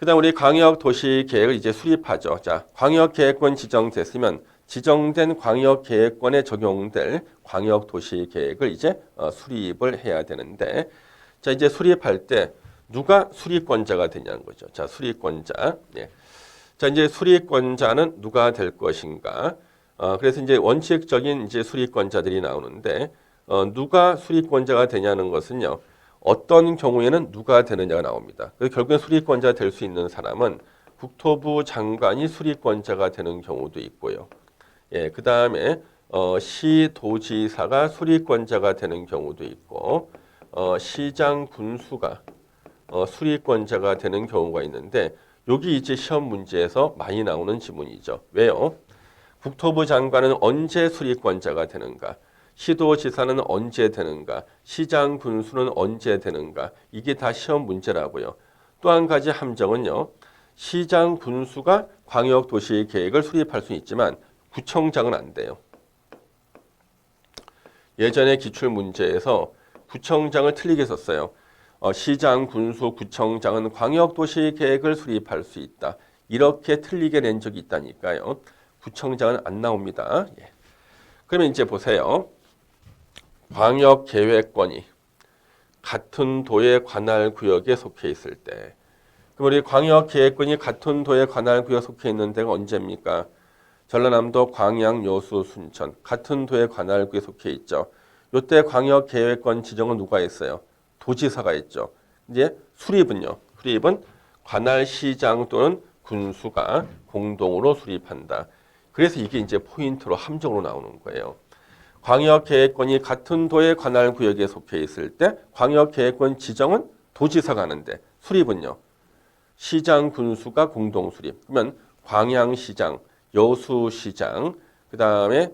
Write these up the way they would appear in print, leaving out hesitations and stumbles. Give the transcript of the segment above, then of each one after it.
그다음 우리 광역도시계획을 이제 수립하죠. 자, 광역계획권 지정됐으면 지정된 광역계획권에 적용될 광역도시계획을 이제 수립을 해야 되는데, 자, 이제 수립할 때 누가 수립권자가 되냐는 거죠. 자, 수립권자. 예. 자, 이제 수립권자는 누가 될 것인가? 그래서 이제 원칙적인 이제 수립권자들이 나오는데, 누가 수립권자가 되냐는 것은요, 어떤 경우에는 누가 되느냐가 나옵니다. 그래서 결국엔 수립권자 될 수 있는 사람은 국토부 장관이 수립권자가 되는 경우도 있고요. 예, 그 다음에 시도지사가 수립권자가 되는 경우도 있고, 시장 군수가 수립권자가 되는 경우가 있는데, 여기 이제 시험 문제에서 많이 나오는 지문이죠. 왜요? 국토부 장관은 언제 수립권자가 되는가? 시도지사는 언제 되는가? 시장 군수는 언제 되는가? 이게 다 시험 문제라고요. 또 한 가지 함정은요. 시장 군수가 광역도시계획을 수립할 수 있지만 구청장은 안 돼요. 예전에 기출문제에서 구청장을 틀리게 썼어요. 시장, 군수, 구청장은 광역도시계획을 수립할 수 있다. 이렇게 틀리게 낸 적이 있다니까요. 구청장은 안 나옵니다. 예. 그러면 이제 보세요. 광역계획권이 같은 도의 관할구역에 속해 있을 때, 그럼 우리 광역계획권이 같은 도의 관할구역에 속해 있는 데가 언제입니까? 전라남도, 광양, 여수, 순천 같은 도의 관할구역에 속해 있죠. 이때 광역계획권 지정은 누가 했어요? 도지사가 했죠. 이제 수립은요. 수립은 관할시장 또는 군수가 공동으로 수립한다. 그래서 이게 이제 포인트로 함정으로 나오는 거예요. 광역계획권이 같은 도의 관할구역에 속해 있을 때 광역계획권 지정은 도지사가 하는데 수립은요. 시장, 군수가 공동 수립. 그러면 광양시장, 여수시장, 그 다음에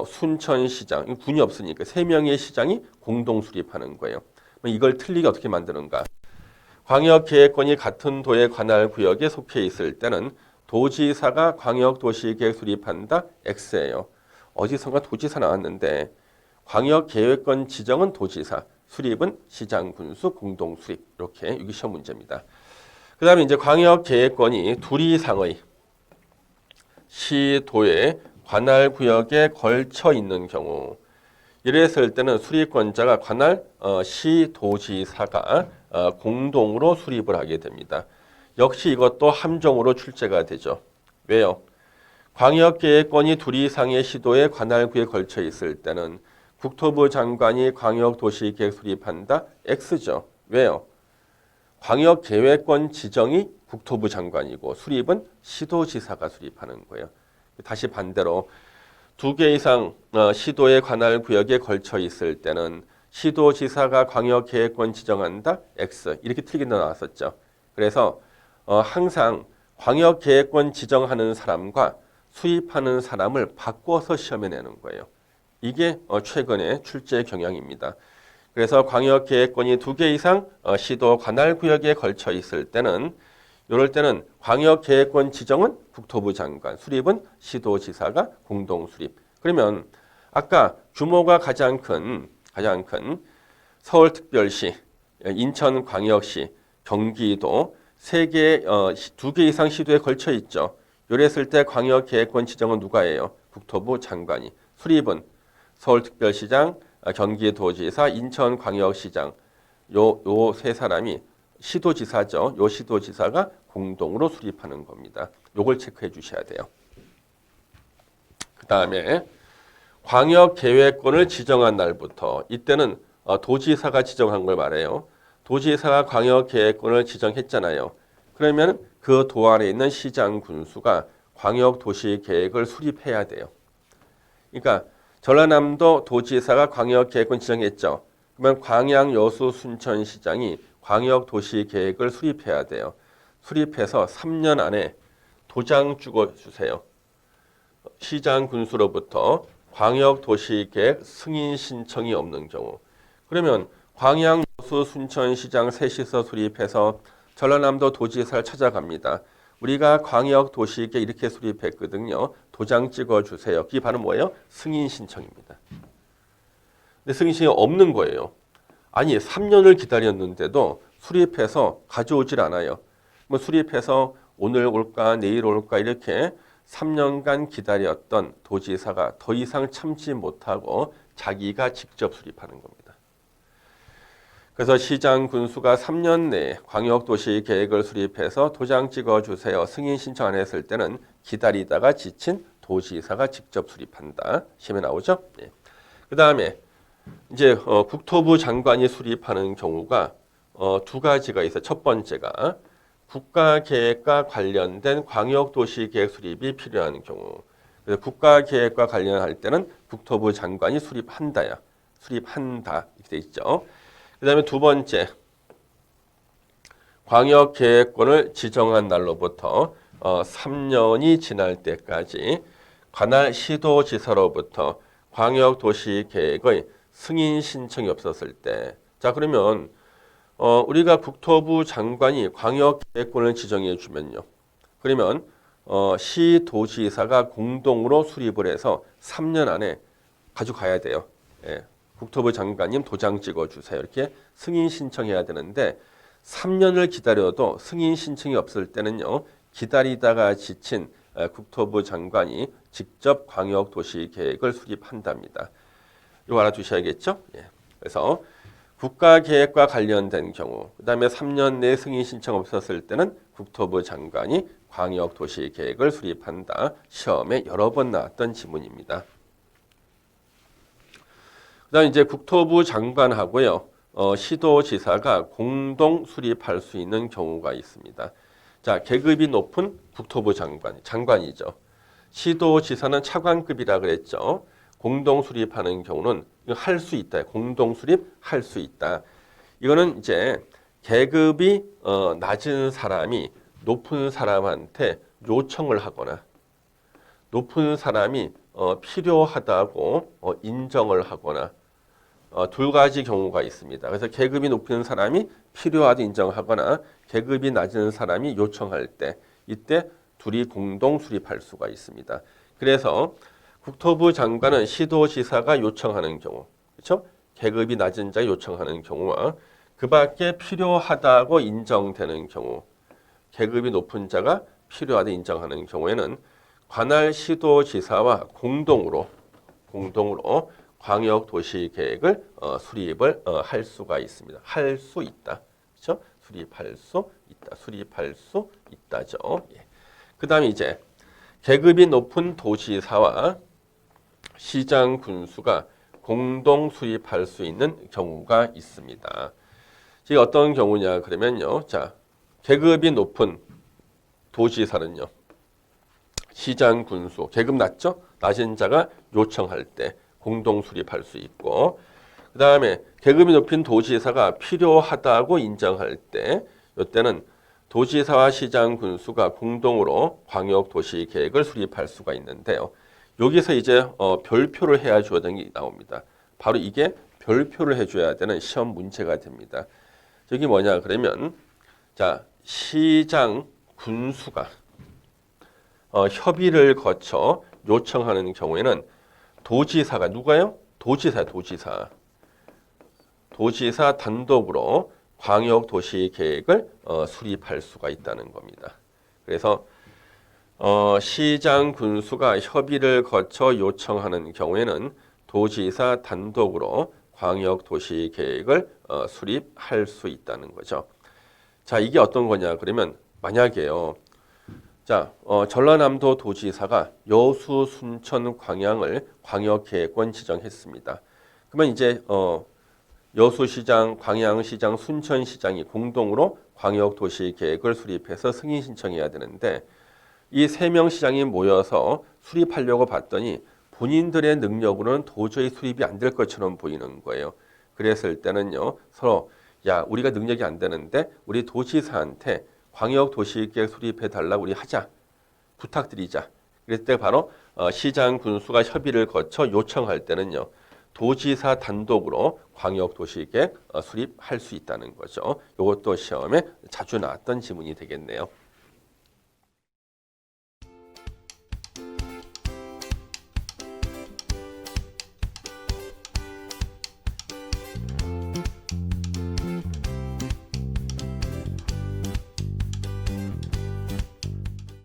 순천시장, 군이 없으니까 세 명의 시장이 공동 수립하는 거예요. 이걸 틀리게 어떻게 만드는가? 광역계획권이 같은 도의 관할구역에 속해 있을 때는 도지사가 광역도시계획 수립한다? X예요. 어디선가 도지사 나왔는데 광역계획권 지정은 도지사, 수립은 시장, 군수, 공동 수립. 이렇게 이게 시험 문제입니다. 그 다음에 이제 광역계획권이 둘 이상의 시도의 관할구역에 걸쳐 있는 경우, 이랬을 때는 수립권자가 관할 시도지사가 공동으로 수립을 하게 됩니다. 역시 이것도 함정으로 출제가 되죠. 왜요? 광역계획권이 둘 이상의 시도의 관할구에 걸쳐 있을 때는 국토부 장관이 광역도시계획 수립한다? X죠. 왜요? 광역계획권 지정이 국토부 장관이고 수립은 시도지사가 수립하는 거예요. 다시 반대로 두 개 이상 시도의 관할구역에 걸쳐 있을 때는 시도지사가 광역계획권 지정한다? X. 이렇게 틀리게 나왔었죠. 그래서 항상 광역계획권 지정하는 사람과 수립하는 사람을 바꿔서 시험에 내는 거예요. 이게 최근의 출제 경향입니다. 그래서 광역계획권이 두 개 이상 시도 관할구역에 걸쳐 있을 때는, 이럴 때는 광역계획권 지정은 국토부 장관, 수립은 시도지사가 공동 수립. 그러면 아까 규모가 가장 큰 서울특별시, 인천광역시, 경기도 두 개 이상 시도에 걸쳐 있죠. 이랬을 때 광역계획권 지정은 누가 해요? 국토부 장관이. 수립은 서울특별시장, 경기도지사, 인천광역시장, 요 세 사람이 시도지사죠. 요 시도지사가 공동으로 수립하는 겁니다. 요걸 체크해 주셔야 돼요. 그 다음에 광역계획권을 지정한 날부터, 이때는 도지사가 지정한 걸 말해요. 도지사가 광역계획권을 지정했잖아요. 그러면 그 도 안에 있는 시장, 군수가 광역도시계획을 수립해야 돼요. 그러니까 전라남도 도지사가 광역계획권 지정했죠. 그러면 광양, 여수, 순천시장이 광역도시계획을 수립해야 돼요. 수립해서 3년 안에 도장 찍어주세요. 시장, 군수로부터 광역도시계획 승인 신청이 없는 경우. 그러면 광양, 여수, 순천시장 셋이서 수립해서 전라남도 도지사를 찾아갑니다. 우리가 광역도시계획 이렇게 수립했거든요. 도장 찍어주세요. 그게 바로 뭐예요? 승인 신청입니다. 근데 승인 신청이 없는 거예요. 아니 3년을 기다렸는데도 수립해서 가져오질 않아요. 뭐 수립해서 오늘 올까 내일 올까 이렇게 3년간 기다렸던 도지사가 더 이상 참지 못하고 자기가 직접 수립하는 겁니다. 그래서 시장 군수가 3년 내에 광역도시계획을 수립해서 도장 찍어주세요. 승인 신청 안 했을 때는 기다리다가 지친 도지사가 직접 수립한다. 시험에 나오죠? 예. 그 다음에 이제 국토부 장관이 수립하는 경우가 두 가지가 있어요. 첫 번째가 국가계획과 관련된 광역도시계획 수립이 필요한 경우. 그래서 국가계획과 관련할 때는 국토부 장관이 수립한다야. 수립한다. 이렇게 돼 있죠. 그 다음에 두 번째, 광역계획권을 지정한 날로부터 3년이 지날 때까지 관할 시도지사로부터 광역도시계획의 승인 신청이 없었을 때, 자 그러면 우리가 국토부 장관이 광역계획권을 지정해 주면요, 그러면 시도지사가 공동으로 수립을 해서 3년 안에 가져가야 돼요. 예. 국토부 장관님 도장 찍어주세요. 이렇게 승인 신청해야 되는데 3년을 기다려도 승인 신청이 없을 때는요, 기다리다가 지친 국토부 장관이 직접 광역도시계획을 수립한답니다. 이거 알아두셔야겠죠? 예. 그래서 국가계획과 관련된 경우, 그 다음에 3년 내 승인 신청 없었을 때는 국토부 장관이 광역도시계획을 수립한다. 시험에 여러 번 나왔던 지문입니다. 그다음 이제 국토부 장관하고요, 시도지사가 공동 수립할 수 있는 경우가 있습니다. 자, 계급이 높은 국토부 장관이죠. 시도지사는 차관급이라 그랬죠. 공동 수립하는 경우는 할 수 있다. 공동 수립할 수 있다. 이거는 이제 계급이 낮은 사람이 높은 사람한테 요청을 하거나 높은 사람이 필요하다고 인정을 하거나 두 가지 경우가 있습니다. 그래서 계급이 높은 사람이 필요하다 인정하거나 계급이 낮은 사람이 요청할 때 이때 둘이 공동 수립할 수가 있습니다. 그래서 국토부 장관은 시도지사가 요청하는 경우, 그렇죠? 계급이 낮은 자가 요청하는 경우와 그 밖에 필요하다고 인정되는 경우, 계급이 높은 자가 필요하다 인정하는 경우에는 관할 시도지사와 공동으로 광역도시계획을 수립을 할 수가 있습니다. 할 수 있다. 그렇죠? 수립할 수 있다죠. 예. 그다음에 이제 계급이 높은 도지사와 시장 군수가 공동 수립할 수 있는 경우가 있습니다. 이게 어떤 경우냐 그러면요. 자, 계급이 높은 도지사는요, 시장 군수, 계급 낮죠? 낮은 자가 요청할 때 공동 수립할 수 있고, 그 다음에 계급이 높은 도지사가 필요하다고 인정할 때, 이때는 도지사와 시장 군수가 공동으로 광역도시계획을 수립할 수가 있는데요. 여기서 이제 별표를 해야 주어진 게 나옵니다. 바로 이게 별표를 해줘야 되는 시험 문제가 됩니다. 여기 뭐냐 그러면, 자, 시장 군수가 협의를 거쳐 요청하는 경우에는 도지사가 누가요? 도지사 단독으로 광역도시계획을 수립할 수가 있다는 겁니다. 그래서 시장 군수가 협의를 거쳐 요청하는 경우에는 도지사 단독으로 광역도시계획을 수립할 수 있다는 거죠. 자, 이게 어떤 거냐 그러면 만약에요. 자, 전라남도 도지사가 여수, 순천, 광양을 광역계획권 지정했습니다. 그러면 이제 여수시장, 광양시장, 순천시장이 공동으로 광역도시계획을 수립해서 승인 신청해야 되는데 이 3명 시장이 모여서 수립하려고 봤더니 본인들의 능력으로는 도저히 수립이 안 될 것처럼 보이는 거예요. 그랬을 때는요, 서로 야, 우리가 능력이 안 되는데 우리 도지사한테 광역도시계획 수립해달라고 우리 하자. 부탁드리자. 그랬을 때 바로 시장 군수가 협의를 거쳐 요청할 때는요. 도지사 단독으로 광역도시계획 수립할 수 있다는 거죠. 이것도 시험에 자주 나왔던 지문이 되겠네요.